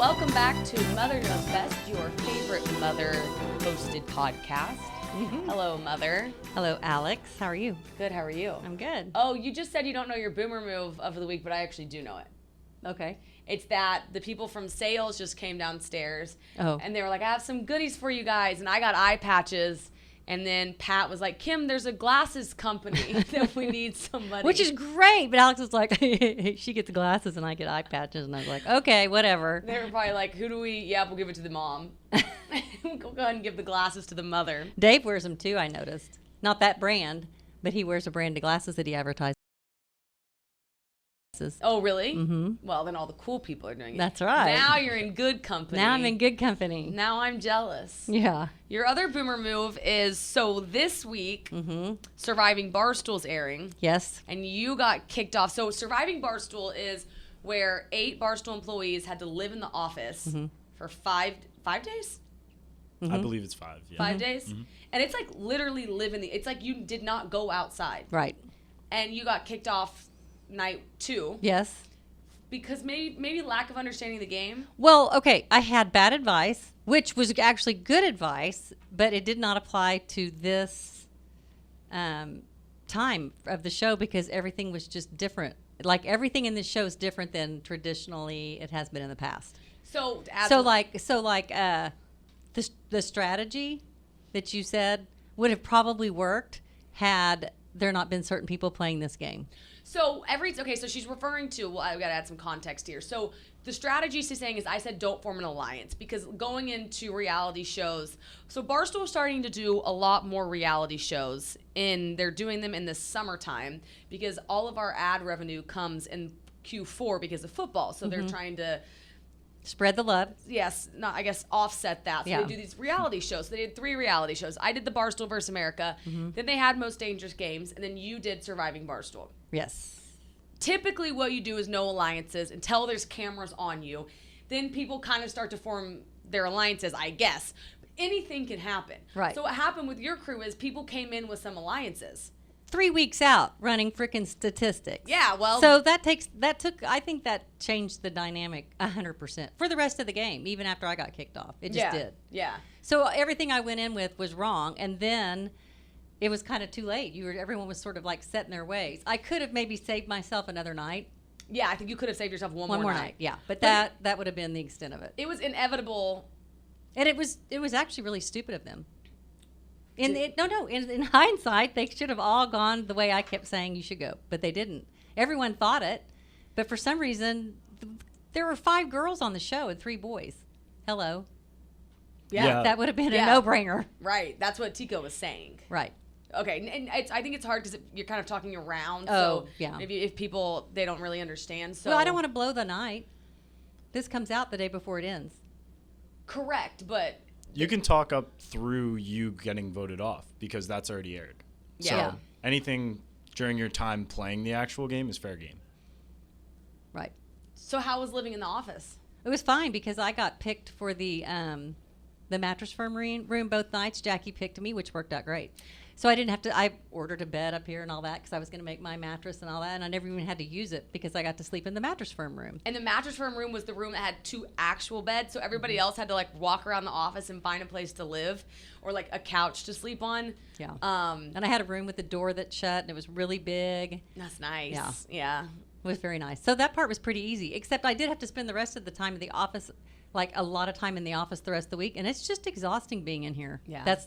welcome back to Mother Knows Best, your favorite mother-hosted podcast. Hello, Mother. Hello, Alex. How are you? Good, how are you? I'm good. Oh, you just said you don't know your boomer move of the week, but I actually do know it. Okay. It's that the people from sales just came downstairs, and they were like, I have some goodies for you guys, and I got eye patches. And then Pat was like, Kim, there's a glasses company that we need somebody. Which is great. But Alex was like, she gets glasses and I get eye patches. And I was like, okay, whatever. They were probably like, who do we? Yeah, we'll give it to the mom. We'll go ahead and give the glasses to the mother. Dave wears them too, I noticed. Not that brand, but he wears a brand of glasses that he advertises. Oh, really? Mm-hmm. Well, then all the cool people are doing it. That's right. Now you're in good company. Now I'm in good company. Now I'm jealous. Yeah. Your other boomer move is, so this week, Surviving Barstool's airing. Yes. And you got kicked off. So Surviving Barstool is where 8 Barstool employees had to live in the office for 5 days? I believe it's 5. Yeah. 5 days? And it's like literally it's like you did not go outside. Right. And you got kicked off night 2. Yes. Because maybe lack of understanding the game. Well, okay, I had bad advice, which was actually good advice, but it did not apply to this time of the show because everything was just different. Like everything in this show is different than traditionally it has been in the past. So the strategy that you said would have probably worked had there not been certain people playing this game. So so she's referring to, well, I've got to add some context here. So the strategy she's saying is, I said don't form an alliance because going into reality shows, so Barstool is starting to do a lot more reality shows they're doing them in the summertime because all of our ad revenue comes in Q4 because of football. So they're trying to spread the love. Yes, I guess offset that. So they do these reality shows. So they did 3 reality shows. I did the Barstool vs. America. Then they had Most Dangerous Games. And then you did Surviving Barstool. Yes. Typically what you do is no alliances until there's cameras on you. Then people kind of start to form their alliances, I guess. But anything can happen. Right. So what happened with your crew is people came in with some alliances. 3 weeks out running freaking statistics. Yeah, well. So I think that changed the dynamic 100% for the rest of the game, even after I got kicked off. It just did. Yeah. So everything I went in with was wrong. And then it was kind of too late. Everyone was sort of like set in their ways. I could have maybe saved myself another night. Yeah, I think you could have saved yourself one more night. Yeah. But that would have been the extent of it. It was inevitable. And it was actually really stupid of them. In hindsight, they should have all gone the way I kept saying you should go, but they didn't. Everyone thought it, but for some reason, there were 5 girls on the show and 3 boys. Hello. Yeah. That would have been a no-brainer. Right. That's what Tico was saying. Right. Okay. And I think it's hard because you're kind of talking around. Oh, so yeah. If people, they don't really understand. So Well, I don't want to blow the night. This comes out the day before it ends. Correct, but You can talk up through you getting voted off because that's already aired. Yeah. So anything during your time playing the actual game is fair game. Right. So how was living in the office? It was fine because I got picked for the mattress firm room both nights. Jackie picked me, which worked out great. So I didn't have to. I ordered a bed up here and all that because I was going to make my mattress and all that, and I never even had to use it because I got to sleep in the mattress firm room. And the mattress firm room was the room that had 2 actual beds, so everybody else had to like walk around the office and find a place to live or like a couch to sleep on. Yeah. And I had a room with the door that shut, and it was really big. That's nice. Yeah. Yeah. It was very nice. So that part was pretty easy, except I did have to spend the rest of the time in the office, like a lot of time in the office the rest of the week, and it's just exhausting being in here. Yeah.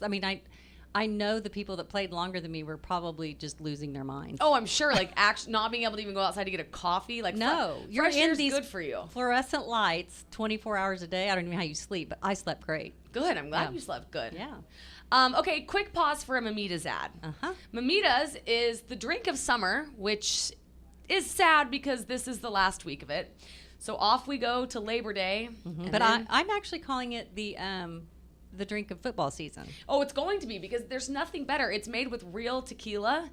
I know the people that played longer than me were probably just losing their minds. Oh, I'm sure. Like, actually, not being able to even go outside to get a coffee. Like, no, you're in these good for you. Fluorescent lights, 24 hours a day. I don't even know how you sleep, but I slept great. Good. I'm glad you slept good. Yeah. Okay, quick pause for a Mamitas ad. Mamitas is the drink of summer, which is sad because this is the last week of it. So off we go to Labor Day. But I'm actually calling it the drink of football season. Oh, it's going to be because there's nothing better. It's made with real tequila.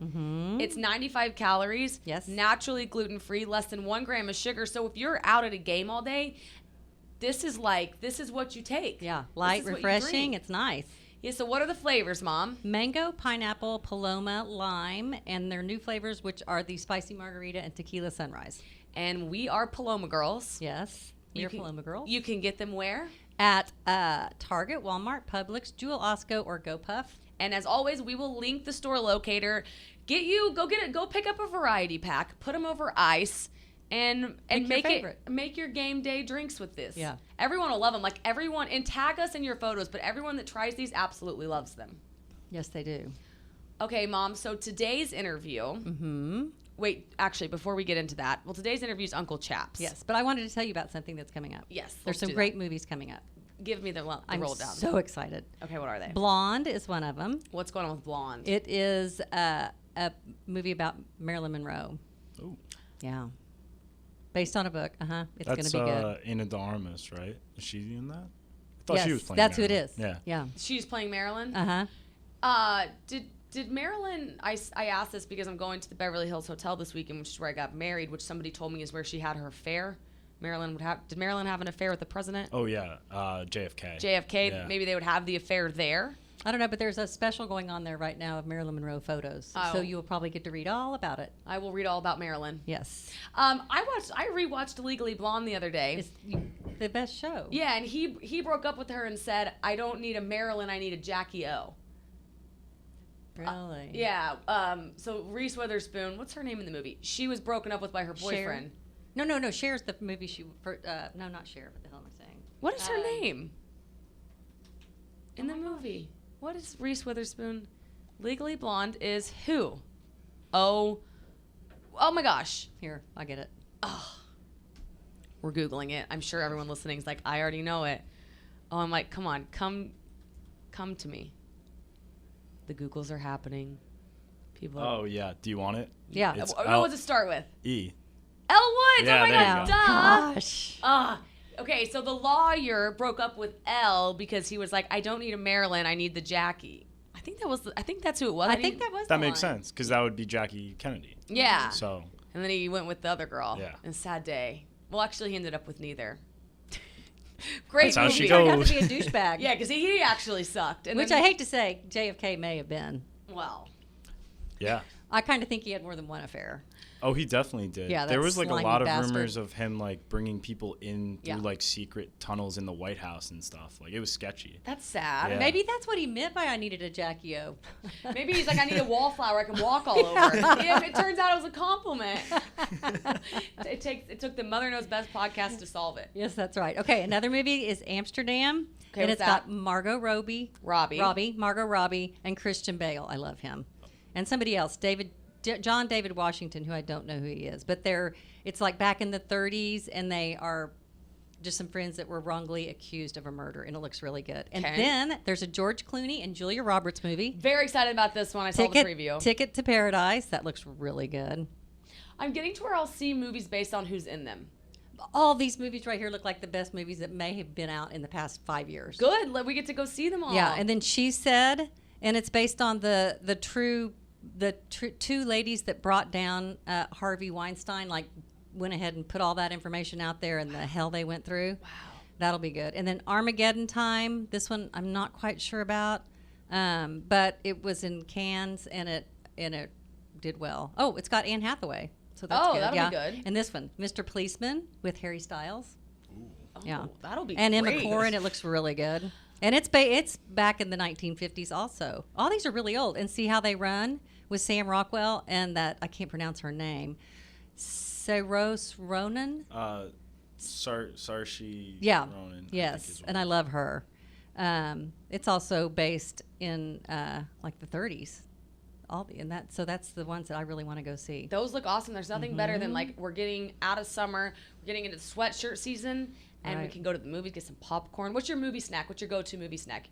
It's 95 calories. Yes. Naturally gluten-free, less than 1 gram of sugar. So if you're out at a game all day, this is what you take. Yeah, light, refreshing. It's nice. Yeah, so what are the flavors, Mom? Mango, pineapple, paloma, lime, and their new flavors, which are the spicy margarita and tequila sunrise. And we are Paloma girls. Yes. You Miracle can, Loma Girls. You can get them where? At Target, Walmart, Publix, Jewel Osco, or GoPuff. And as always, we will link the store locator. Go pick up a variety pack, put them over ice, and make your game day drinks with this. Yeah. Everyone will love them. Like everyone, and tag us in your photos, but everyone that tries these absolutely loves them. Yes, they do. Okay, Mom, so today's interview. Mm-hmm. Wait, actually, before we get into that, today's interview is Uncle Chaps. Yes, but I wanted to tell you about something that's coming up. Yes. There's some great movies coming up. Give me the roll I'm down. so excited. Okay, what are they? Blonde is one of them. What's going on with Blonde? It is a movie about Marilyn Monroe. Oh. Yeah. Based on a book. It's going to That's be good. Ana de Armas, right? Is she in that? I thought Yes, she was playing that's Marilyn. who it is. Yeah. Yeah. She's playing Marilyn? Uh-huh. Did Marilyn, I asked this because I'm going to the Beverly Hills Hotel this weekend, which is where I got married, which somebody told me is where she had her affair. Did Marilyn have an affair with the president? Oh, yeah. JFK. JFK, Yeah. maybe they would have the affair there. I don't know, but there's a special going on there right now of Marilyn Monroe photos. Oh. So you will probably get to read all about it. I will read all about Marilyn. Yes. I rewatched Legally Blonde the other day. It's the best show. Yeah, and he broke up with her and said, I don't need a Marilyn, I need a Jackie O. Really? Yeah. So Reese Witherspoon, what's her name in the movie? She was broken up with by her boyfriend. No. Cher's the movie no, not Cher. What the hell am I saying? What is her name in the movie? What is Reese Witherspoon? Legally Blonde is who? Oh my gosh. Here, I get it. Oh, we're Googling it. I'm sure everyone listening is like, I already know it. Oh, I'm like, come on, come to me. The Googles are happening. People. Oh, yeah. Do you want it? Yeah. It's What does it start with? E. Elle Woods. Yeah, Oh my there you God. go. Duh. Gosh. Okay, so the lawyer broke up with Elle because he was like, I don't need a Marilyn, I need the Jackie. I think that's who it was. I think that was That the makes line. sense because that would be Jackie Kennedy. Yeah. So. And then he went with the other girl. Yeah. And sad day. Well, actually, he ended up with neither. Great That's how movie. she Turned out goes. to be a douchebag. Yeah, because he actually sucked. And Which then, I hate to say, JFK may have been. Well, Yeah. I kind of think he had more than one affair. Oh, he definitely did. Yeah, there that was like a slimy lot of bastard. rumors of him like bringing people in through Yeah. like secret tunnels in the White House and stuff. Like it was sketchy. that's sad. Yeah. Maybe that's what he meant by I needed a Jackie O. Maybe he's like, I need a wallflower I can walk all over. Yeah, it turns out it was a compliment. It took the Mother Knows Best podcast to solve it. Yes, that's right. Okay, another movie is Amsterdam. Okay, and what's it's that? got Margot Robbie, and Christian Bale. I love him. And somebody else, John David Washington, who I don't know who he is. But it's like back in the 30s, and they are just some friends that were wrongly accused of a murder, and it looks really good. And Okay. then there's a George Clooney and Julia Roberts movie. Very excited about this one. I saw the preview. Ticket to Paradise. That looks really good. I'm getting to where I'll see movies based on who's in them. All these movies right here look like the best movies that may have been out in the past 5 years. Good. We get to go see them all. Yeah, and then She Said, and it's based on the two ladies that brought down Harvey Weinstein, like went ahead and put all that information out there and the hell they went through. Wow. That'll be good. And then Armageddon Time. This one I'm not quite sure about, but it was in Cannes and it did well. Oh, it's got Anne Hathaway, so that's good. That'll yeah. be good. And this one, Mr. Policeman with Harry Styles. Oh, Yeah. that'll be And Emma great. Corrin, it looks really good. And it's back in the 1950s also. All these are really old. And See How They Run with Sam Rockwell and that, I can't pronounce her name, Saoirse Ronan. Saoirse Yeah. Ronan. Yes, and I love her. It's also based in like the 30s. So that's the ones that I really want to go see. Those look awesome. There's nothing better than like we're getting out of summer, we're getting into the sweatshirt season, and we Right. can go to the movies, get some popcorn. What's your movie snack? What's your go-to movie snack?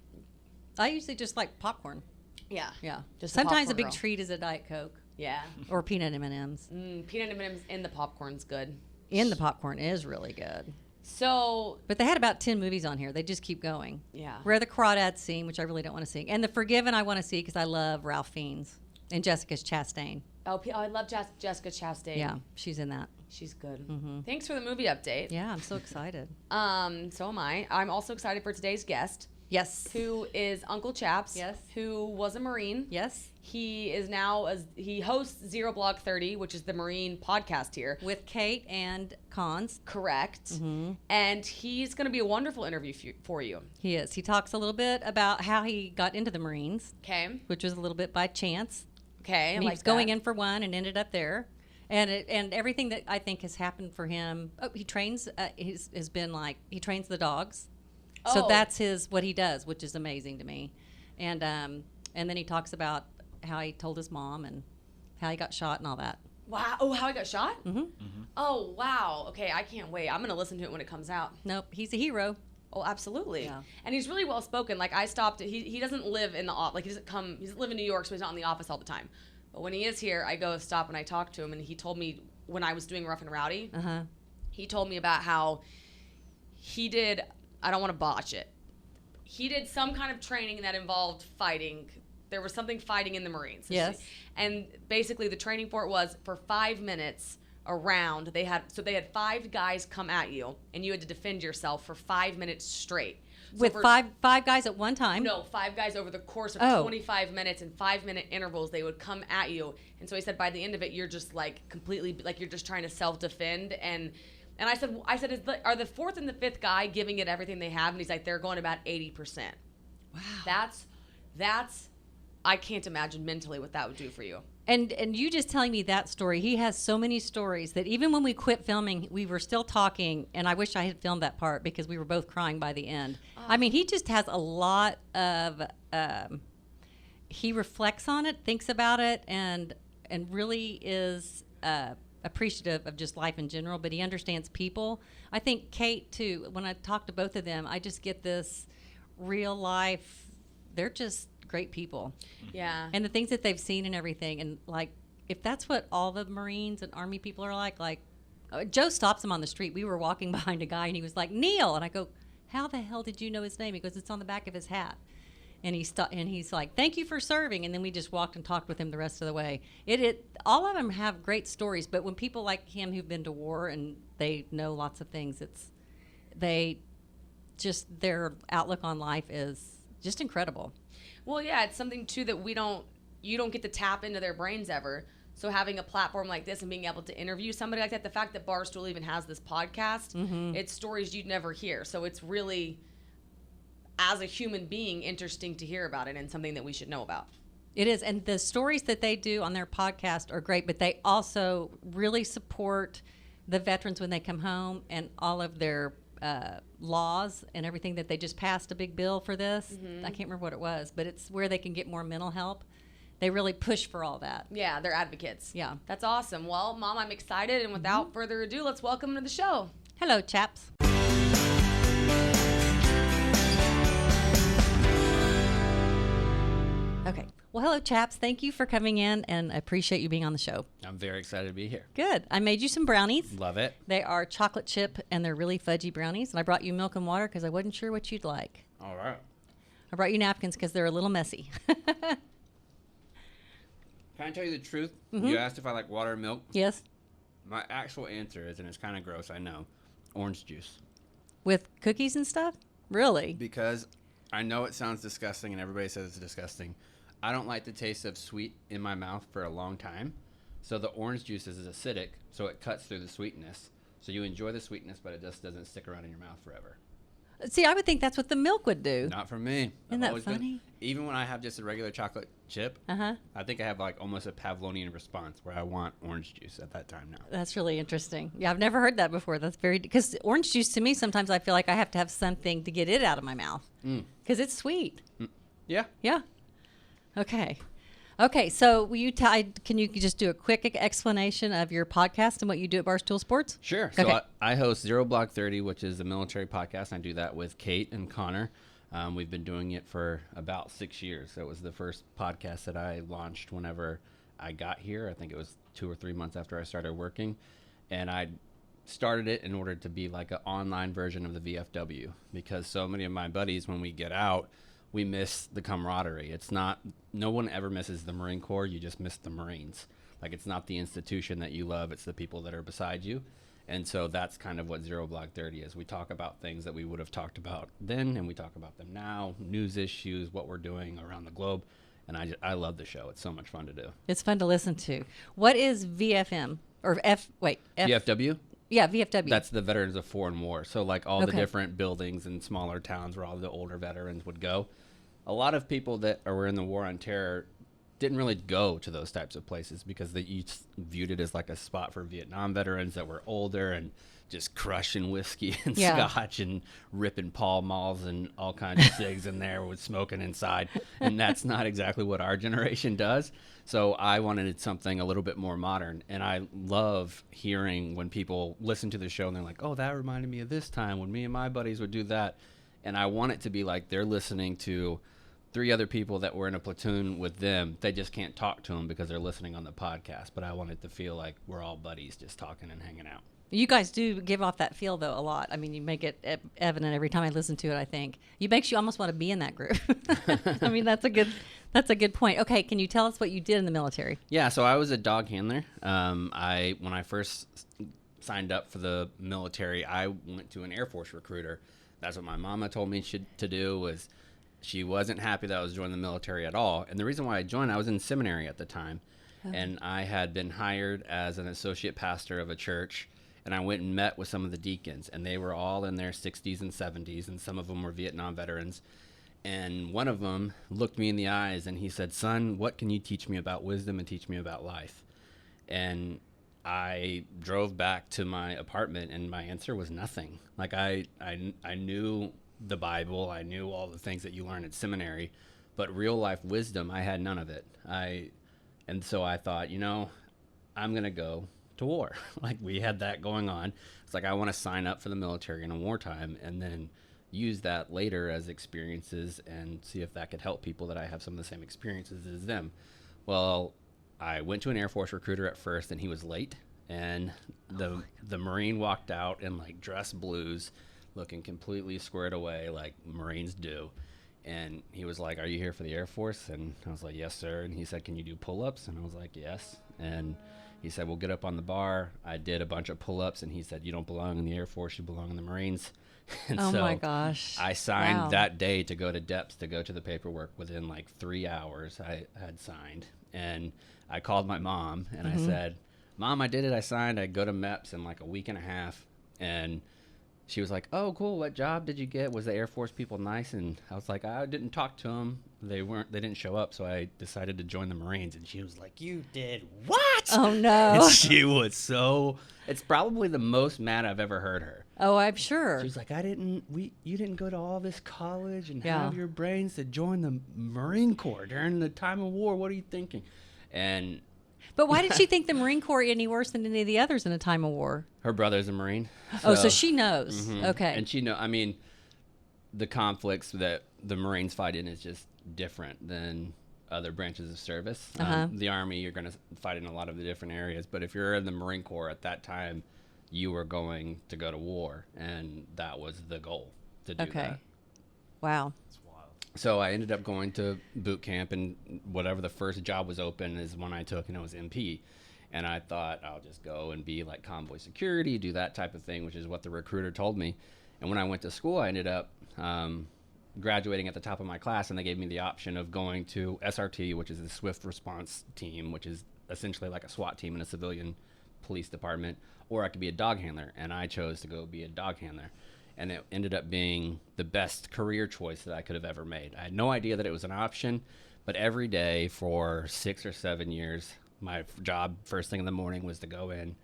I usually just like popcorn. Yeah. Yeah. Just a Sometimes a popcorn big girl. treat is a Diet Coke Yeah. or peanut M&Ms. Peanut M&Ms in the popcorn's good. And the popcorn is really good. So, But they had about 10 movies on here. They just keep going. yeah. Rare the Crawdads Scene, which I really don't want to see. And The Forgiven I want to see because I love Ralph Fiennes and Jessica Chastain. I love Jessica Chastain. Yeah, she's in that. She's good. Mm-hmm. Thanks for the movie update. Yeah, I'm so excited. So am I. I'm also excited for today's guest. Yes. who is Uncle Chaps. Yes. Who was a Marine. Yes. He is now he hosts Zero Blog 30, which is the Marine podcast here. With Kate and Cons. Correct. Mm-hmm. And he's going to be a wonderful interview for you. He is. He talks a little bit about how he got into the Marines, Okay. which was a little bit by chance. Okay. And he was going in for one and ended up there. And everything that I think has happened for him. Oh, he trains. Has been like he trains the dogs. So that's what he does, which is amazing to me. And then he talks about how he told his mom and how he got shot and all that. Wow. Oh, how he got shot? Mm-hmm. Oh, wow. Okay, I can't wait. I'm going to listen to it when it comes out. Nope, he's a hero. Oh, absolutely. Yeah. And he's really well spoken. Like I stopped. He doesn't live in the like he doesn't live in New York, so he's not in the office all the time. But when he is here, I go stop and I talk to him. And he told me when I was doing Rough and Rowdy, he told me about how he did. I don't want to botch it. He did some kind of training that involved fighting. There was something fighting in the Marines. Yes. And basically the training for it was for 5 minutes around. They had 5 guys come at you and you had to defend yourself for 5 minutes straight. So With five guys at one time? No, 5 guys over the course of 25 minutes in 5-minute intervals. They would come at you. And so he said by the end of it, you're just like completely, like you're just trying to self-defend. And I said, are the 4th and the 5th guy giving it everything they have? And he's like, they're going about 80%. Wow. That's, I can't imagine mentally what that would do for you. And you just telling me that story, he has so many stories that even when we quit filming, we were still talking, and I wish I had filmed that part because we were both crying by the end. I mean, he just has a lot of, he reflects on it, thinks about it, and really is appreciative of just life in general, but he understands people. I think Kate, too, when I talk to both of them, I just get this real life, they're just great people. Yeah. And the things that they've seen and everything. And like, if that's what all the Marines and Army people are like, Joe stops him on the street. We were walking behind a guy and he was like, Neil. And I go, how the hell did you know his name? He goes, it's on the back of his hat. And he's like, thank you for serving. And then we just walked and talked with him the rest of the way. All of them have great stories. But when people like him who've been to war and they know lots of things, their outlook on life is just incredible. Well, yeah, it's something too that you don't get to tap into their brains ever. So having a platform like this and being able to interview somebody like that, the fact that Barstool even has this podcast, it's stories you'd never hear. So it's really, as a human being, interesting to hear about it and something that we should know about. It is. And the stories that they do on their podcast are great, but they also really support the veterans when they come home and all of their laws and everything that they just passed a big bill for this. I can't remember what it was, but it's where they can get more mental help. They really push for all that. Yeah, they're advocates. Yeah. That's awesome. Well, Mom, I'm excited. And without further ado, let's welcome to the show. Hello, Chaps. Okay. Well, hello, Chaps. Thank you for coming in, and I appreciate you being on the show. I'm very excited to be here. Good. I made you some brownies. Love it. They are chocolate chip, and they're really fudgy brownies. And I brought you milk and water because I wasn't sure what you'd like. All right. I brought you napkins because they're a little messy. Can I tell you the truth? You asked if I like water and milk. Yes. My actual answer is, and it's kind of gross, I know, orange juice. With cookies and stuff? Really? Because I know it sounds disgusting and everybody says it's disgusting. I don't like the taste of sweet in my mouth for a long time. So the orange juice is acidic, so it cuts through the sweetness. So you enjoy the sweetness, but it just doesn't stick around in your mouth forever. See, I would think that's what the milk would do. Not for me. Isn't that funny? Even when I have just a regular chocolate chip, I think I have like almost a Pavlovian response where I want orange juice at that time now. That's really interesting. Yeah, I've never heard that before. That's because orange juice to me, sometimes I feel like I have to have something to get it out of my mouth because it's sweet. Yeah. Yeah. Okay. So will you can you just do a quick explanation of your podcast and what you do at Barstool Sports? Sure. Okay. So I host Zero Block 30, which is a military podcast. I do that with Kate and Connor. We've been doing it for about 6 years. So it was the first podcast that I launched whenever I got here. I think it was 2 or 3 months after I started working. And I started it in order to be like an online version of the VFW because so many of my buddies, when we get out, we miss the camaraderie. No one ever misses the Marine Corps. You just miss the Marines. Like, it's not the institution that you love. It's the people that are beside you. And so that's kind of what Zero Block 30 is. We talk about things that we would have talked about then, and we talk about them now, news issues, what we're doing around the globe. And I love the show. It's so much fun to do. It's fun to listen to. What is VFM? Or VFW? Yeah, VFW. That's the Veterans of Foreign War. So like all the Okay. different buildings in smaller towns where all the older veterans would go. A lot of people that were in the War on Terror didn't really go to those types of places because they each viewed it as like a spot for Vietnam veterans that were older and just crushing whiskey and scotch and ripping Pall Malls and all kinds of cigs in there with smoking inside. And that's not exactly what our generation does. So I wanted something a little bit more modern. And I love hearing when people listen to the show and they're like, oh, that reminded me of this time when me and my buddies would do that. And I want it to be like they're listening to 3 other people that were in a platoon with them. They just can't talk to them because they're listening on the podcast. But I want it to feel like we're all buddies just talking and hanging out. You guys do give off that feel, though, a lot. I mean, you make it evident every time I listen to it, I think. It makes you almost want to be in that group. I mean, that's a good point. Okay, can you tell us what you did in the military? Yeah, so I was a dog handler. When I first signed up for the military, I went to an Air Force recruiter. That's what my mama told me to do. Was she wasn't happy that I was joining the military at all. And the reason why I joined, I was in seminary at the time. Oh. And I had been hired as an associate pastor of a church. And I went and met with some of the deacons. And they were all in their 60s and 70s. And some of them were Vietnam veterans. And one of them looked me in the eyes and he said, son, what can you teach me about wisdom and teach me about life? And I drove back to my apartment and my answer was nothing. Like I knew the Bible, I knew all the things that you learn at seminary, but real life wisdom, I had none of it. And so I thought, I'm going to go to war. Like we had that going on. It's like, I want to sign up for the military in a wartime and then use that later as experiences and see if that could help people that I have some of the same experiences as them. Well, I went to an Air Force recruiter at first and he was late and the Marine walked out in like dress blues looking completely squared away like Marines do. And he was like, are you here for the Air Force? And I was like, yes, sir. And he said, can you do pull-ups? And I was like, yes. And he said, well, get up on the bar. I did a bunch of pull-ups and he said, you don't belong in the Air Force, you belong in the Marines. And oh so my gosh. I signed that day to go to DEPS to go to the paperwork. Within like 3 hours I had signed. And I called my mom and I said, Mom, I did it. I signed. I go to MEPS in like a week and a half. And she was like, oh, cool. What job did you get? Was the Air Force people nice? And I was like, I didn't talk to them. They didn't show up. So I decided to join the Marines. And she was like, you did what? Oh, no. And she was it's probably the most mad I've ever heard her. Oh, I'm sure. She was like, you didn't go to all this college and have your brains to join the Marine Corps during the time of war. What are you thinking? But why did she think the Marine Corps any worse than any of the others in a time of war? Her brother's a Marine. So she knows. Okay. And the conflicts that the Marines fight in is just different than other branches of service. The Army, you're going to fight in a lot of the different areas. But if you're in the Marine Corps at that time, you were going to go to war. And that was the goal, to do that. Wow. So I ended up going to boot camp, and whatever the first job was open is one I took, and it was MP. And I thought I'll just go and be like convoy security, do that type of thing, which is what the recruiter told me. And when I went to school, I ended up graduating at the top of my class, and they gave me the option of going to SRT, which is the Swift Response Team, which is essentially like a SWAT team in a civilian police department, or I could be a dog handler. And I chose to go be a dog handler. And it ended up being the best career choice that I could have ever made. I had no idea that it was an option, but every day for 6 or 7 years, my job first thing in the morning was to go in,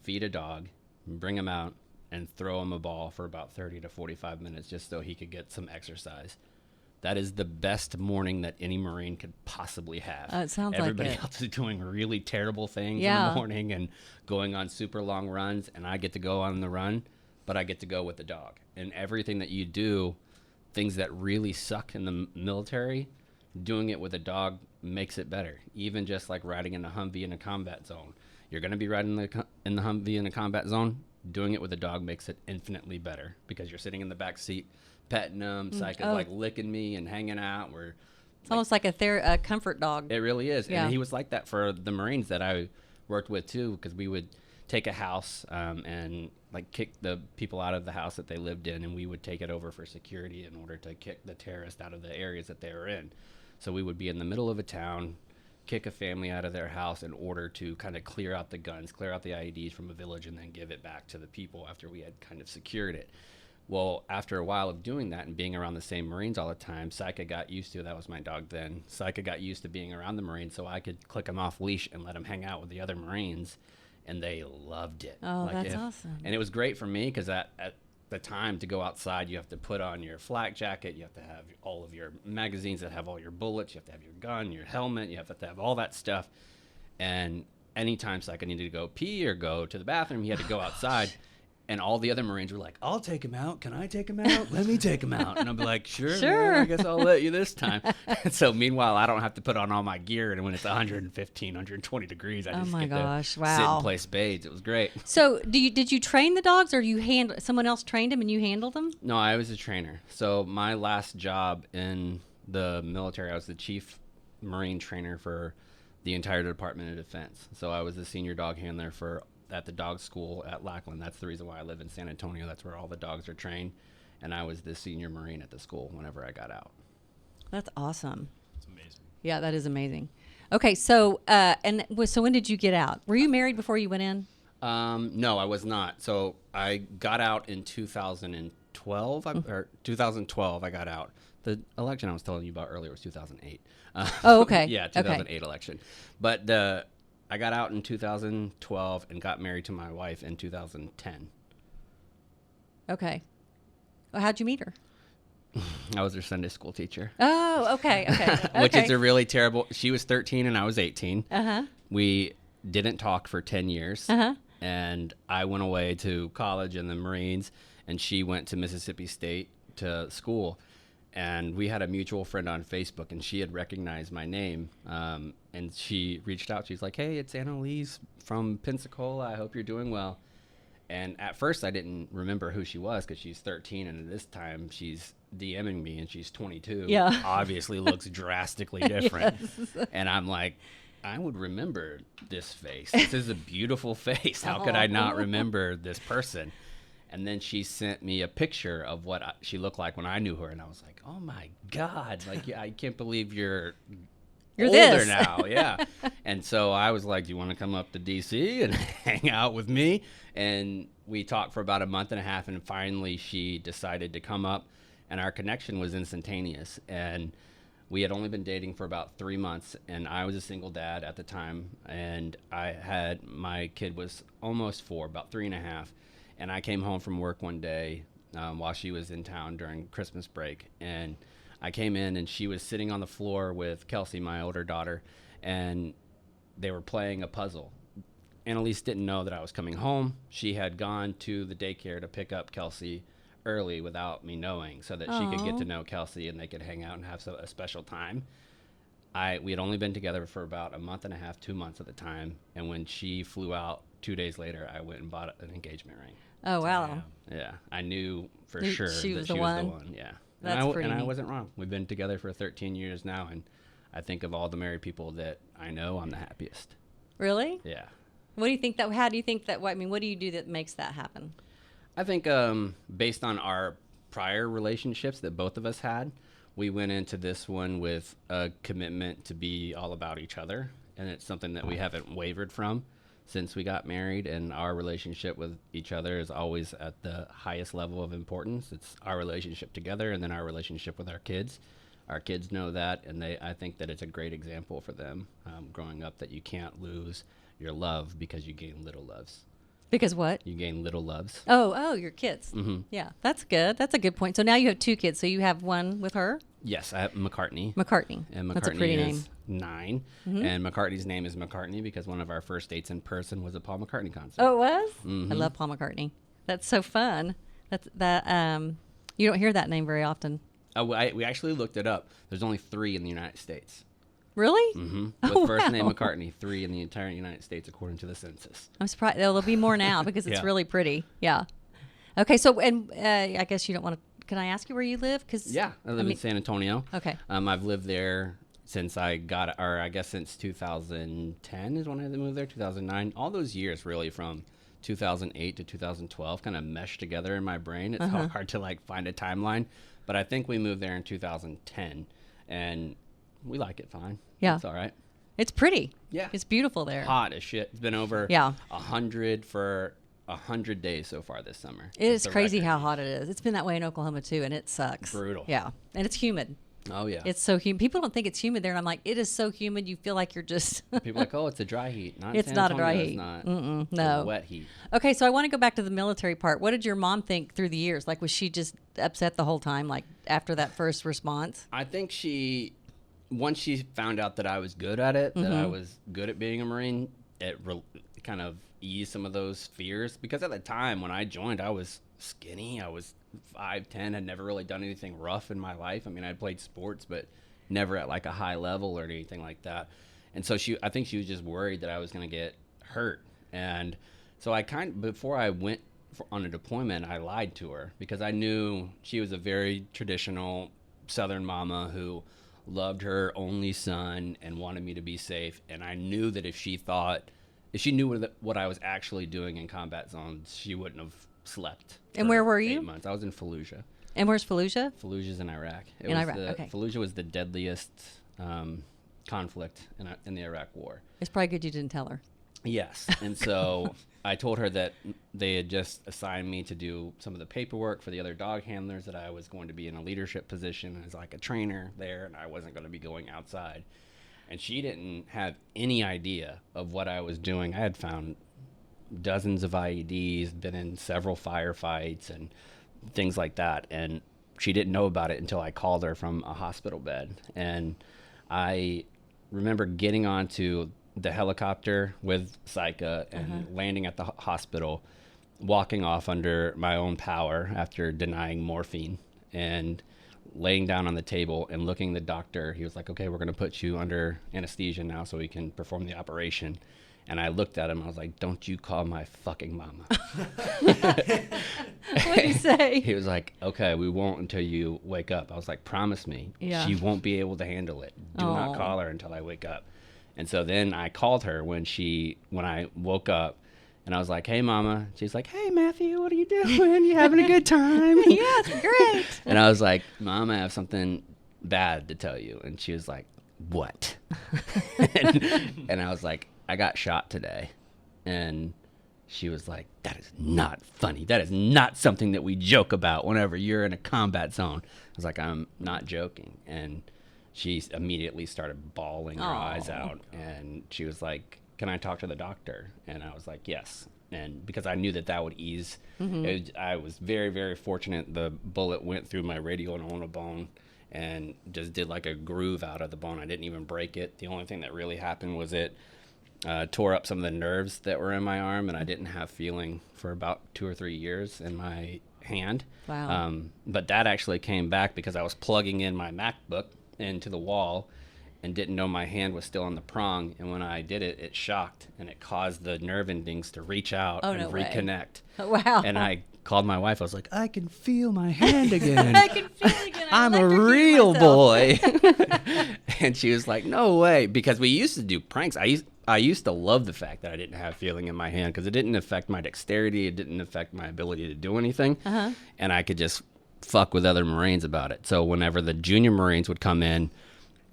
feed a dog, bring him out, and throw him a ball for about 30 to 45 minutes just so he could get some exercise. That is the best morning that any Marine could possibly have. It sounds Everybody like it. else is doing really terrible things in the morning and going on super long runs, and I get to go on the run. But I get to go with the dog. And everything that you do, things that really suck in the military, doing it with a dog makes it better. Even just like riding in a Humvee in a combat zone. You're going to be riding in the Humvee in a combat zone. Doing it with a dog makes it infinitely better because you're sitting in the back seat, petting them. Psych is like licking me and hanging out. It's almost like a comfort dog. It really is. Yeah. And he was like that for the Marines that I worked with too, because we would take a house and like kick the people out of the house that they lived in, and we would take it over for security in order to kick the terrorists out of the areas that they were in. So we would be in the middle of a town, kick a family out of their house in order to kind of clear out the guns, clear out the IEDs from a village, and then give it back to the people after we had kind of secured it. Well, after a while of doing that and being around the same Marines all the time, Saika got used to, that was my dog then, Saika got used to being around the Marines, so I could click him off leash and let him hang out with the other Marines, and they loved it. Oh, that's awesome. And it was great for me because at the time to go outside, you have to put on your flak jacket, you have to have all of your magazines that have all your bullets, you have to have your gun, your helmet, you have to have all that stuff. And anytime Saika needed to go pee or go to the bathroom, he had to go outside. And all the other Marines were like, I'll take him out. Can I take him out? Let me take him out. And I'll be like, sure. Man, I guess I'll let you this time. And so meanwhile, I don't have to put on all my gear. And when it's 115, 120 degrees, I just get to sit and play spades. It was great. So did you train the dogs, or someone else trained them and you handled them? No, I was a trainer. So my last job in the military, I was the chief Marine trainer for the entire Department of Defense. So I was the senior dog handler at the dog school at Lackland. That's the reason why I live in San Antonio. That's where all the dogs are trained. And I was the senior Marine at the school whenever I got out. That's awesome. It's amazing. Yeah, that is amazing. Okay, so so when did you get out? Were you married before you went in? No, I was not. So I got out in 2012, or 2012 I got out. The election I was telling you about earlier was 2008. Oh, okay. Yeah, 2008 election. But I got out in 2012 and got married to my wife in 2010. Okay. Well, how'd you meet her? I was her Sunday school teacher. Oh, okay. Which is a really terrible. She was 13 and I was 18. Uh-huh. We didn't talk for 10 years. Uh-huh. And I went away to college in the Marines, and she went to Mississippi State to school. And we had a mutual friend on Facebook, and she had recognized my name. And she reached out. She's like, hey, it's Annalise from Pensacola. I hope you're doing well. And at first, I didn't remember who she was because she's 13. And at this time, she's DMing me, and she's 22. Yeah. Obviously looks drastically different. Yes. And I'm like, I would remember this face. This is a beautiful face. How could I not remember this person? And then she sent me a picture of what she looked like when I knew her. And I was like, oh, my God. Like, I can't believe you're older this. now. Yeah. And so I was like, do you want to come up to D.C. and hang out with me? And we talked for about a month and a half. And finally, she decided to come up. And our connection was instantaneous. And we had only been dating for about 3 months. And I was a single dad at the time. And my kid was almost 4, about 3.5. And I came home from work one day while she was in town during Christmas break. And I came in, and she was sitting on the floor with Kelsey, my older daughter, and they were playing a puzzle. Annalise didn't know that I was coming home. She had gone to the daycare to pick up Kelsey early without me knowing so that she could get to know Kelsey and they could hang out and have a special time. We had only been together for about a month and a half, 2 months at the time. And when she flew out 2 days later, I went and bought an engagement ring. Oh, wow. Yeah, I knew for sure she was that the she was the one. one. Yeah, That's pretty I neat. wasn't wrong. We've been together for 13 years now, and I think of all the married people that I know, I'm the happiest. Really? Yeah. What do you think how do you think that, what do you do that makes that happen? I think based on our prior relationships that both of us had, we went into this one with a commitment to be all about each other, and it's something that we haven't wavered from since we got married. And our relationship with each other is always at the highest level of importance. It's our relationship together, and then our relationship with our kids. Our kids know that, and I think that it's a great example for them growing up, that you can't lose your love because you gain little loves. Because what? You gain little loves. Oh, your kids. Mm-hmm. Yeah, that's good. That's a good point. So now you have 2 kids. So you have one with her? Yes, I have McCartney. McCartney. And That's a McCartney pretty is name. 9. Mm-hmm. And McCartney's name is McCartney because one of our first dates in person was a Paul McCartney concert. Oh, it was? Mm-hmm. I love Paul McCartney. That's so fun. You don't hear that name very often. We actually looked it up. There's only 3 in the United States. Really? Mm-hmm. Oh, With first name wow. McCartney, 3 in the entire United States according to the census. I'm surprised. There'll be more now because it's Yeah. really pretty. Yeah. Okay. So, and I guess you don't want to. Can I ask you where you live? Yeah, I live in San Antonio. Okay. I've lived there since since 2010 is when I moved there. 2009. All those years, really, from 2008 to 2012 kind of meshed together in my brain. It's hard to like find a timeline, but I think we moved there in 2010, and we like it fine. Yeah. It's all right. It's pretty. Yeah. It's beautiful there. Hot as shit. It's been over 100 for 100 days so far this summer. It is It's a crazy record. how hot it is. It's been that way in Oklahoma too, and it sucks. Brutal. Yeah. And it's humid. Oh, yeah. It's so humid. People don't think it's humid there, and I'm like, it is so humid. You feel like you're just. People are like, oh, it's a dry heat. Not in It's San not a Antonio, dry it's heat. not. Mm-mm, It's a no. wet heat. Okay, so I want to go back to the military part. What did your mom think through the years? Like, was she just upset the whole time, like after that first response? I think once she found out that I was good at it, that I was good at being a Marine, it kind of eased some of those fears. Because at the time when I joined, I was skinny. I was 5'10", had never really done anything rough in my life. I mean, I'd played sports, but never at like a high level or anything like that. And so I think she was just worried that I was going to get hurt. And so before I went on a deployment, I lied to her because I knew she was a very traditional Southern mama who loved her only son and wanted me to be safe. And I knew that if she knew what I was actually doing in combat zones, she wouldn't have slept. And for were eight you? months. I was in Fallujah. And where's Fallujah? Fallujah's in Iraq. Okay. Fallujah was the deadliest conflict in the Iraq War. It's probably good you didn't tell her. Yes. And so I told her that they had just assigned me to do some of the paperwork for the other dog handlers, that I was going to be in a leadership position as like a trainer there, and I wasn't going to be going outside. And she didn't have any idea of what I was doing. I had found dozens of IEDs, been in several firefights and things like that. And she didn't know about it until I called her from a hospital bed. And I remember getting onto the helicopter with Saika and landing at the hospital, walking off under my own power after denying morphine, and laying down on the table and looking the doctor. He was like, okay, we're going to put you under anesthesia now so we can perform the operation. And I looked at him. I was like, don't you call my fucking mama. What did he say? He was like, okay, we won't until you wake up. I was like, promise me. Yeah. She won't be able to handle it. Do not call her until I wake up. And so then I called her when I woke up, and I was like, hey, mama. She's like, hey, Matthew, what are you doing? You having a good time? Yes, great. And I was like, Mom, I have something bad to tell you. And she was like, what? and I was like, I got shot today. And she was like, that is not funny. That is not something that we joke about whenever you're in a combat zone. I was like, I'm not joking. And she immediately started bawling her eyes out. And she was like, can I talk to the doctor? And I was like, yes. And because I knew that would ease, I was very, very fortunate. The bullet went through my radioulnar bone and just did like a groove out of the bone. I didn't even break it. The only thing that really happened was it tore up some of the nerves that were in my arm, and I didn't have feeling for about 2 or 3 years in my hand. Wow. But that actually came back because I was plugging in my MacBook into the wall and didn't know my hand was still on the prong. And when I did it, it shocked, and it caused the nerve endings to reach out and no way. reconnect. Wow. And I called my wife. I was like, I can feel my hand again. I can feel it again. I'm a electrocuted real myself. boy. And she was like, no way. Because we used to do pranks. I used to love the fact that I didn't have feeling in my hand because it didn't affect my dexterity. It didn't affect my ability to do anything. And I could just fuck with other Marines about it. So whenever the junior Marines would come in,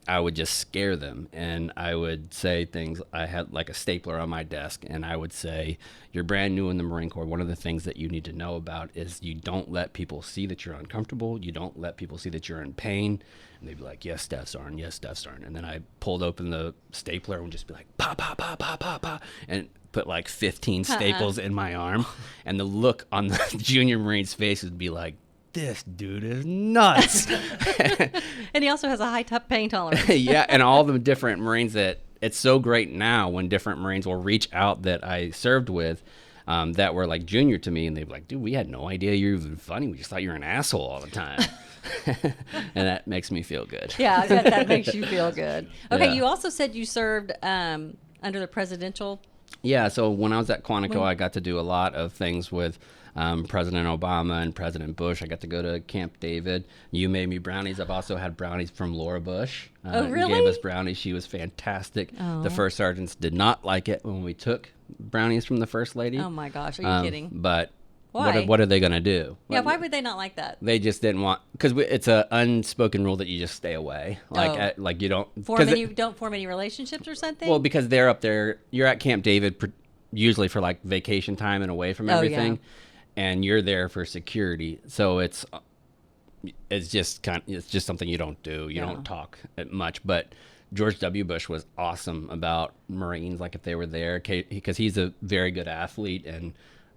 I would just scare them, and I would say things. I had like a stapler on my desk, and I would say, you're brand new in the Marine Corps. One of the things that you need to know about is you don't let people see that you're uncomfortable. You don't let people see that you're in pain. And they'd be like, yes, Staff Sergeant, yes, Staff Sergeant. And then I pulled open the stapler and would just be like, pa, pa, pa, pa, pa, pa, and put like 15 staples in my arm. And the look on the junior Marine's face would be like, this dude is nuts. And he also has a high pain tolerance. Yeah, and all the different Marines that it's so great now when different Marines will reach out that I served with that were like junior to me, and they'd be like, dude, we had no idea you were even funny. We just thought you were an asshole all the time. And that makes me feel good. Yeah, I bet that makes you feel good. Okay, Yeah. you also said you served under the presidential Yeah, so when I was at Quantico, I got to do a lot of things with President Obama and President Bush. I got to go to Camp David. You made me brownies. I've also had brownies from Laura Bush. Oh, really? Gave us brownies. She was fantastic. Oh. The first sergeants did not like it when we took brownies from the first lady. Oh my gosh, are you kidding? But Why? what are they going to do? Yeah, why would they not like that? They just didn't want, because it's an unspoken rule that you just stay away. Like you don't Don't form any relationships or something? Well, because they're up there, you're at Camp David usually for like vacation time and away from everything, and you're there for security. So it's just something you don't do. You don't talk much. But George W. Bush was awesome about Marines, like if they were there, because he's a very good athlete and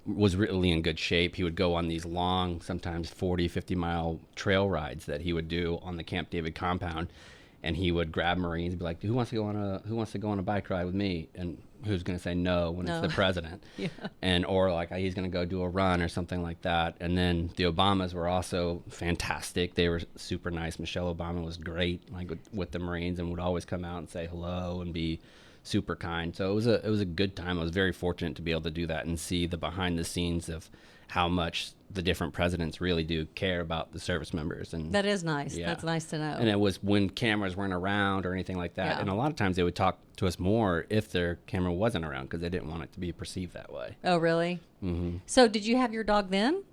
was really in good shape. He would go on these long, sometimes 40, 50-mile trail rides that he would do on the Camp David compound. And he would grab Marines and be like, who wants to go on a bike ride with me? And who's going to say no when it's the president? Or like he's going to go do a run or something like that. And then the Obamas were also fantastic. They were super nice. Michelle Obama was great, like with the Marines, and would always come out and say hello and be super kind. So it was a good time. I was very fortunate to be able to do that and see the behind the scenes of how much the different presidents really do care about the service members. And that is nice. Yeah. That's nice to know. And it was when cameras weren't around or anything like that. Yeah. And a lot of times they would talk to us more if their camera wasn't around because they didn't want it to be perceived that way. Oh, really? Mm-hmm. So did you have your dog then?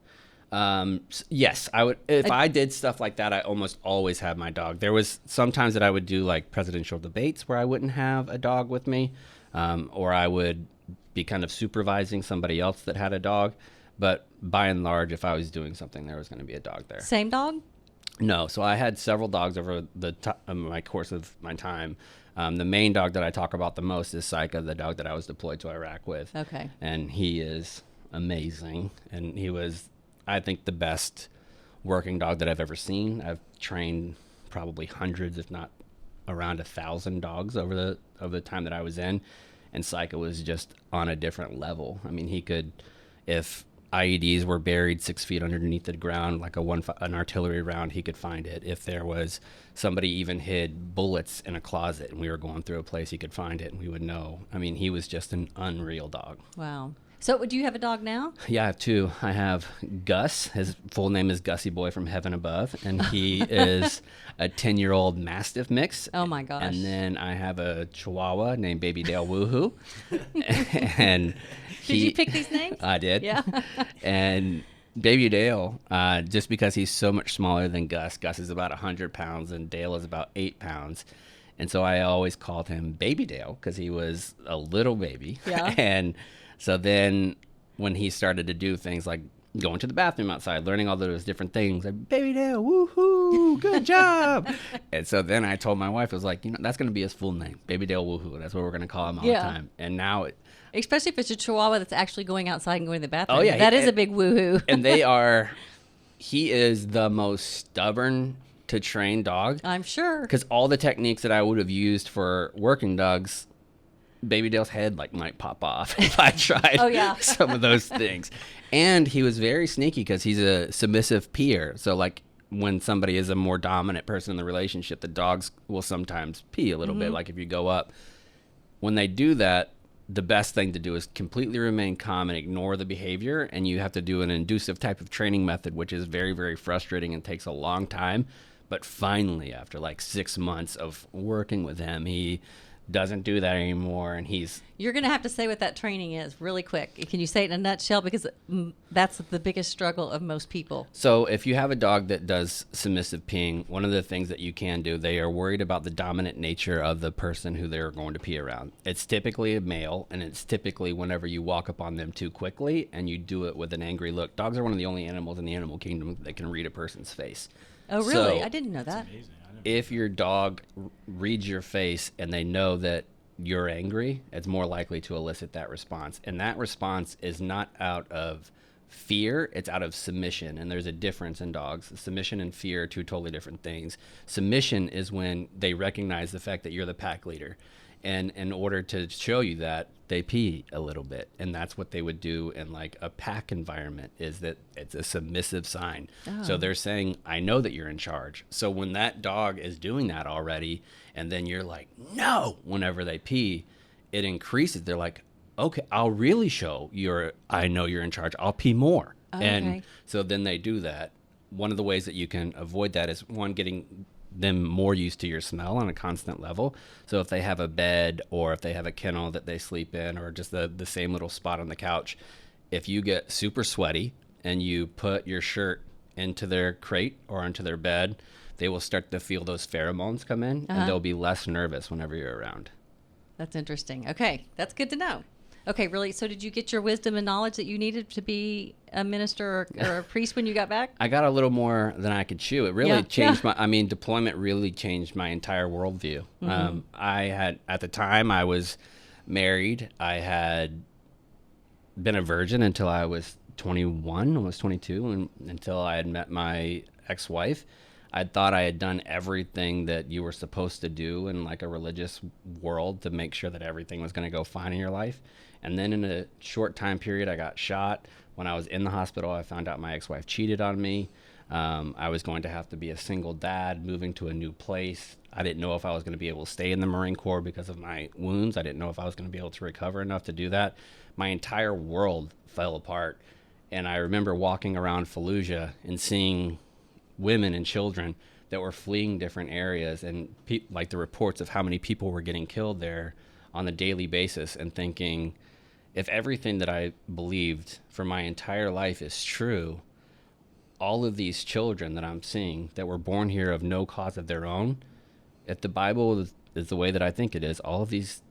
Yes, I would. If I did stuff like that, I almost always had my dog. There was sometimes that I would do like presidential debates where I wouldn't have a dog with me, or I would be kind of supervising somebody else that had a dog. But by and large, if I was doing something, there was going to be a dog there. Same dog? No. So I had several dogs over my course of my time. The main dog that I talk about the most is Saika, the dog that I was deployed to Iraq with. Okay. And he is amazing. And he was, I think, the best working dog that I've ever seen. I've trained probably hundreds, if not around 1,000 dogs over the time that I was in. And Saika was just on a different level. I mean, he could, if IEDs were buried 6 feet underneath the ground, like an artillery round, he could find it. If there was somebody even hid bullets in a closet and we were going through a place, he could find it and we would know. I mean, he was just an unreal dog. Wow. So do you have a dog now? Yeah, I have two. I have Gus. His full name is Gussie Boy from Heaven Above, and he is a 10-year-old Mastiff mix. Oh, my gosh. And then I have a Chihuahua named Baby Dale Woohoo. And did you pick these names? I did. Yeah. And Baby Dale, just because he's so much smaller than Gus is about 100 pounds, and Dale is about 8 pounds. And so I always called him Baby Dale because he was a little baby. Yeah. And so then when he started to do things like going to the bathroom outside, learning all those different things, like, Baby Dale, woohoo, good job. And so then I told my wife, I was like, that's going to be his full name, Baby Dale Woohoo. That's what we're going to call him all the time. And now especially if it's a Chihuahua that's actually going outside and going to the bathroom. Oh, yeah. That is a big woohoo. And he is the most stubborn to train dog. I'm sure. Because all the techniques that I would have used for working dogs, Baby Dale's head might pop off if I tried some of those things. And he was very sneaky because he's a submissive peer. So like when somebody is a more dominant person in the relationship, the dogs will sometimes pee a little bit. Like if you go up, when they do that, the best thing to do is completely remain calm and ignore the behavior. And you have to do an inducive type of training method, which is very, very frustrating and takes a long time. But finally, after like 6 months of working with him, he doesn't do that anymore, and You're going to have to say what that training is really quick. Can you say it in a nutshell? Because that's the biggest struggle of most people. So if you have a dog that does submissive peeing, one of the things that you can do, they are worried about the dominant nature of the person who they're going to pee around. It's typically a male, and it's typically whenever you walk up on them too quickly and you do it with an angry look. Dogs are one of the only animals in the animal kingdom that can read a person's face. Oh, really? So, I didn't know that. if your dog reads your face and they know that you're angry, it's more likely to elicit that response. And that response is not out of fear, it's out of submission. And there's a difference in dogs. Submission and fear are two totally different things. Submission is when they recognize the fact that you're the pack leader. And in order to show you that, they pee a little bit. And that's what they would do in like a pack environment, is that it's a submissive sign. Oh. So they're saying, I know that you're in charge. So when that dog is doing that already, and then you're like, no, whenever they pee, it increases. They're like, okay, I'll really show I know you're in charge. I'll pee more. Okay. And so then they do that. One of the ways that you can avoid that is getting them more used to your smell on a constant level. So if they have a bed or if they have a kennel that they sleep in or just the same little spot on the couch, if you get super sweaty and you put your shirt into their crate or into their bed, they will start to feel those pheromones come in and they'll be less nervous whenever you're around. That's interesting. Okay, that's good to know. Okay, really? So did you get your wisdom and knowledge that you needed to be a minister or a priest when you got back? I got a little more than I could chew. It really changed deployment really changed my entire worldview. At the time I was married. I had been a virgin until I was 21, almost 22, and until I had met my ex-wife. I thought I had done everything that you were supposed to do in like a religious world to make sure that everything was going to go fine in your life. And then in a short time period, I got shot. When I was in the hospital, I found out my ex-wife cheated on me. I was going to have to be a single dad, moving to a new place. I didn't know if I was going to be able to stay in the Marine Corps because of my wounds. I didn't know if I was going to be able to recover enough to do that. My entire world fell apart. And I remember walking around Fallujah and seeing women and children that were fleeing different areas and like the reports of how many people were getting killed there on a daily basis, and thinking, if everything that I believed for my entire life is true, all of these children that I'm seeing that were born here of no cause of their own, if the Bible is the way that I think it is, all of these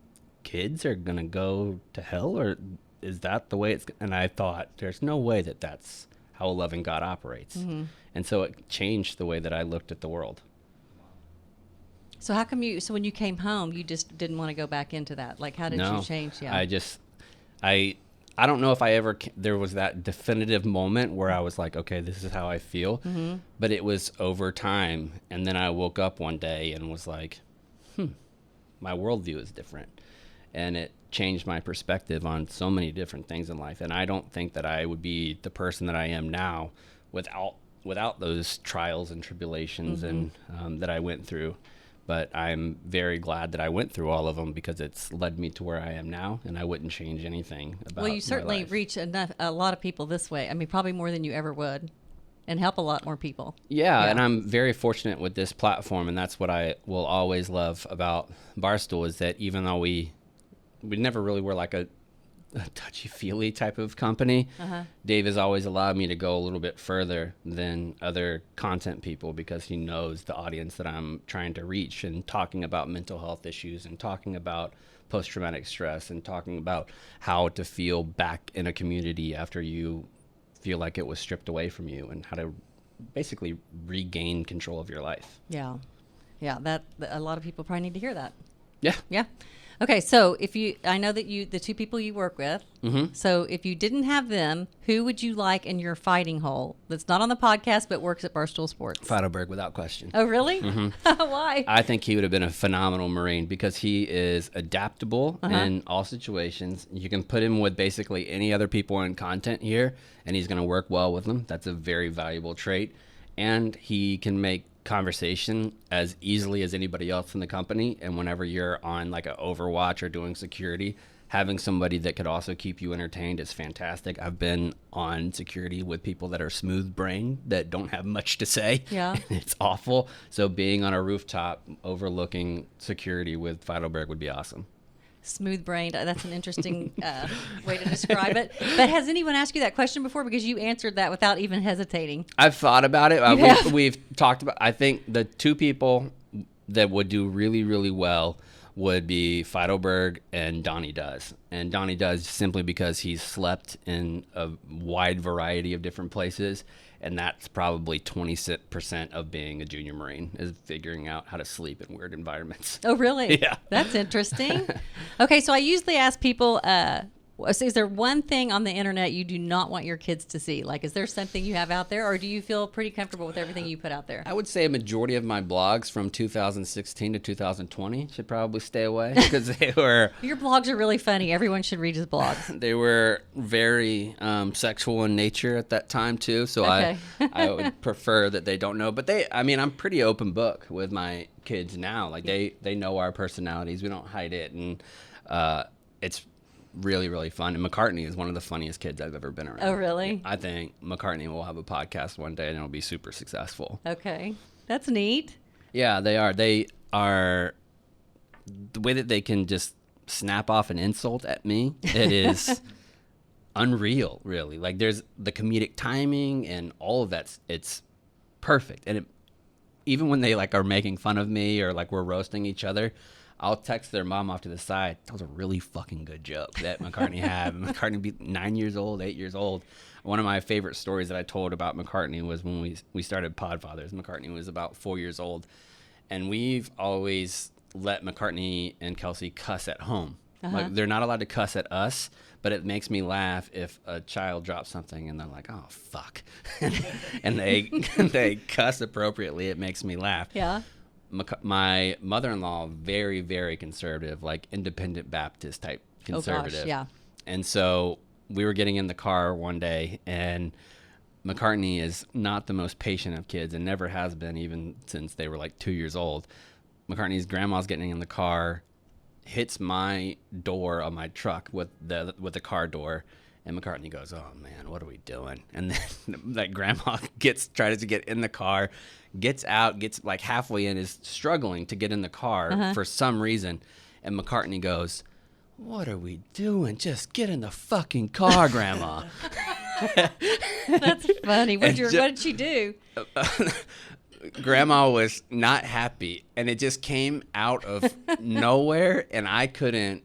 kids are going to go to hell? Or is that the way it's... And I thought, there's no way that that's how a loving God operates. Mm-hmm. And so it changed the way that I looked at the world. So how come so when you came home, you just didn't want to go back into that? Like, how did you change? Yeah. I don't know if there was that definitive moment where I was like, okay, this is how I feel. Mm-hmm. But it was over time. And then I woke up one day and was like, my worldview is different. And it changed my perspective on so many different things in life. And I don't think that I would be the person that I am now without those trials and tribulations and that I went through. But I'm very glad that I went through all of them, because it's led me to where I am now, and I wouldn't change anything about my life. Well, you certainly reach a lot of people this way. I mean, probably more than you ever would, and help a lot more people. Yeah, and I'm very fortunate with this platform, and that's what I will always love about Barstool, is that even though we never really were like a touchy-feely type of company, Dave has always allowed me to go a little bit further than other content people, because he knows the audience that I'm trying to reach, and talking about mental health issues and talking about post-traumatic stress and talking about how to feel back in a community after you feel like it was stripped away from you, and how to basically regain control of your life. Yeah. That a lot of people probably need to hear that. Yeah. Okay, so I know that the two people you work with, so if you didn't have them, who would you like in your fighting hole that's not on the podcast but works at Barstool Sports? Feidelberg, without question. Oh, really? Why? I think he would have been a phenomenal Marine, because he is adaptable in all situations. You can put him with basically any other people in content here, and he's going to work well with them. That's a very valuable trait. And he can make conversation as easily as anybody else in the company. And whenever you're on like an Overwatch or doing security, having somebody that could also keep you entertained is fantastic. I've been on security with people that are smooth brained, that don't have much to say. Yeah. It's awful. So being on a rooftop overlooking security with Feidelberg would be awesome. Smooth brained. That's an interesting way to describe it. But has anyone asked you that question before? Because you answered that without even hesitating. I've thought about it. We've talked about, I think the two people that would do really, really well would be Feidelberg and Donnie Does. And Donnie Does simply because he's slept in a wide variety of different places. And that's probably 20% of being a junior Marine, is figuring out how to sleep in weird environments. Oh, really? Yeah. That's interesting. Okay, so I usually ask people, is there one thing on the internet you do not want your kids to see? Like, is there something you have out there, or do you feel pretty comfortable with everything you put out there? I would say a majority of my blogs from 2016 to 2020 should probably stay away, because they were... Your blogs are really funny. Everyone should read his blogs. They were very sexual in nature at that time, too, so okay. I would prefer that they don't know. But I'm pretty open book with my kids now. Like, they know our personalities. We don't hide it, and it's really, really fun. And McCartney is one of the funniest kids I've ever been around. Oh, really? I think McCartney will have a podcast one day and it'll be super successful. Okay. That's neat. Yeah, they are. They are. The way that they can just snap off an insult at me, it is unreal, really. Like, there's the comedic timing and all of that. It's perfect. And even when they, like, are making fun of me or, like, we're roasting each other, I'll text their mom off to the side. That was a really fucking good joke that McCartney had. McCartney be 9 years old, 8 years old. One of my favorite stories that I told about McCartney was when we started Podfathers. McCartney was about 4 years old. And we've always let McCartney and Kelsey cuss at home. Like, they're not allowed to cuss at us, but it makes me laugh if a child drops something and they're like, oh, fuck. and they cuss appropriately. It makes me laugh. Yeah. My mother-in-law, very, very conservative, like independent Baptist type conservative. Oh, gosh, yeah. And so we were getting in the car one day, and McCartney is not the most patient of kids and never has been, even since they were like 2 years old. McCartney's grandma's getting in the car, hits my door of my truck with the car door, and McCartney goes, oh man, what are we doing? And then that grandma tries to get in the car, gets out, gets like halfway in, is struggling to get in the car for some reason, and McCartney goes, what are we doing? Just get in the fucking car, Grandma. That's funny. What did she do? Grandma was not happy, and it just came out of nowhere, and I couldn't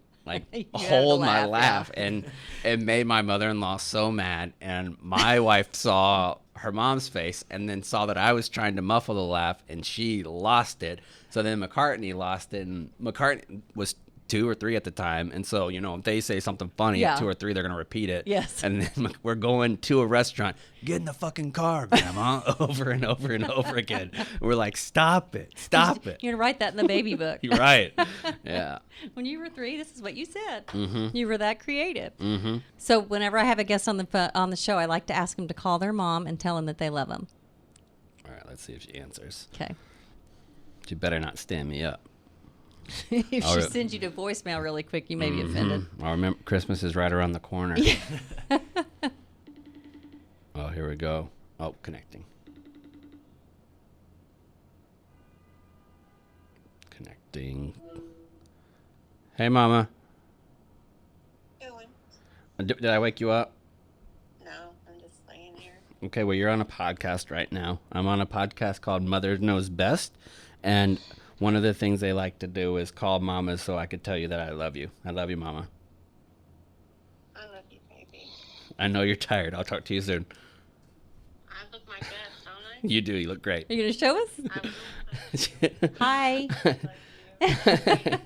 hold my laugh, and it made my mother-in-law so mad. And my wife saw her mom's face and then saw that I was trying to muffle the laugh, and she lost it. So then McCartney lost it, and McCartney was 2 or 3 at the time, and so if they say something funny at 2 or 3, they're gonna repeat it. Yes. And then we're going to a restaurant. Get in the fucking car, Grandma, over and over and over again. We're like, stop it. You're gonna write that in the baby book. You're right. Yeah. When you were 3, this is what you said. Mm-hmm. You were that creative. Mm-hmm. So whenever I have a guest on the show, I like to ask them to call their mom and tell them that they love them. All right. Let's see if she answers. Okay. She better not stand me up. If she sends you to voicemail really quick, you may be offended. I remember Christmas is right around the corner. Oh, here we go. Oh, connecting. Hey, Mama. Doing? Did I wake you up? No, I'm just laying here. Okay, well, you're on a podcast right now. I'm on a podcast called Mother Knows Best, and one of the things they like to do is call mamas so I could tell you that I love you. I love you, Mama. I love you, baby. I know you're tired. I'll talk to you soon. I look my best, don't I? You do. You look great. Are you going to show us? I will. Hi. I love you.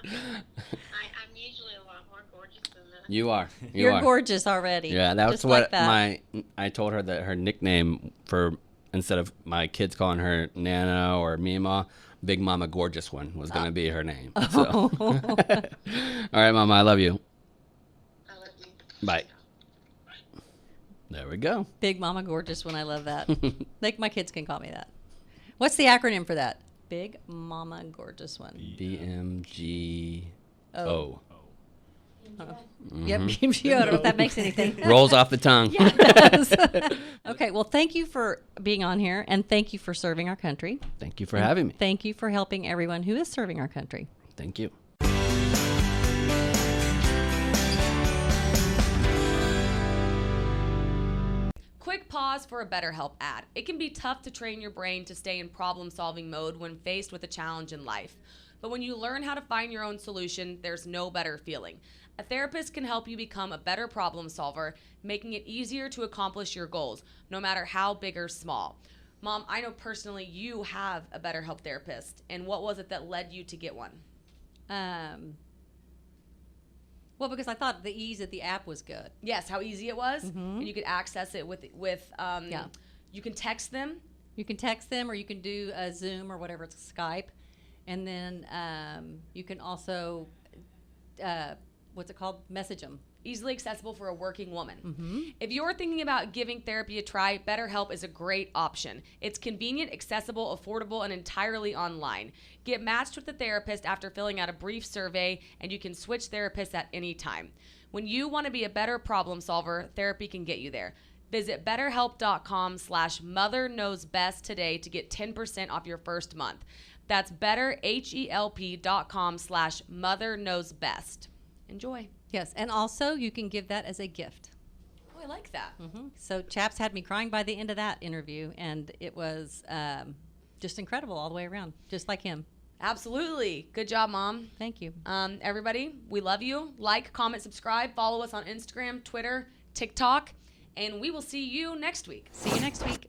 I'm usually a lot more gorgeous than this. You are. You're gorgeous already. Yeah, that's Just what like that. I told her that her nickname for, instead of my kids calling her Nana or Mima, Big Mama Gorgeous One was going to be her name. So. All right, Mama, I love you. I love you. Bye. There we go. Big Mama Gorgeous One. I love that. My kids can call me that. What's the acronym for that? Big Mama Gorgeous One. BMGO. Oh. Yep, BMGO. I don't know if that makes anything. Rolls off the tongue. Yeah, it does. Okay, well, thank you for being on here, and thank you for serving our country. Thank you for having me. Thank you for helping everyone who is serving our country. Thank you. Quick pause for a BetterHelp ad. It can be tough to train your brain to stay in problem-solving mode when faced with a challenge in life. But when you learn how to find your own solution, there's no better feeling. A therapist can help you become a better problem solver, making it easier to accomplish your goals, no matter how big or small. Mom, I know personally you have a BetterHelp therapist, and what was it that led you to get one? Well, because I thought the ease of the app was good. Yes, how easy it was, and you could access it with you can text them. You can text them, or you can do a Zoom or whatever, it's Skype, and then you can also what's it called? Message them. easily accessible for a working woman. If you're thinking about giving therapy a try, BetterHelp is a great option. It's convenient, accessible, affordable, and entirely online. Get matched with a therapist after filling out a brief survey, and you can switch therapists at any time. When you want to be a better problem solver, therapy can get you there. Visit betterhelp.com/motherknowsbest today to get 10% off your first month. That's betterhelp.com/motherknowsbest. Enjoy. Yes, and also you can give that as a gift. Oh, I like that. So Chaps had me crying by the end of that interview, and it was just incredible all the way around, just like him. Absolutely. Good job, Mom. Thank you. Everybody, we love you. Like, comment, subscribe. Follow us on Instagram, Twitter, TikTok, and we will see you next week. See you next week.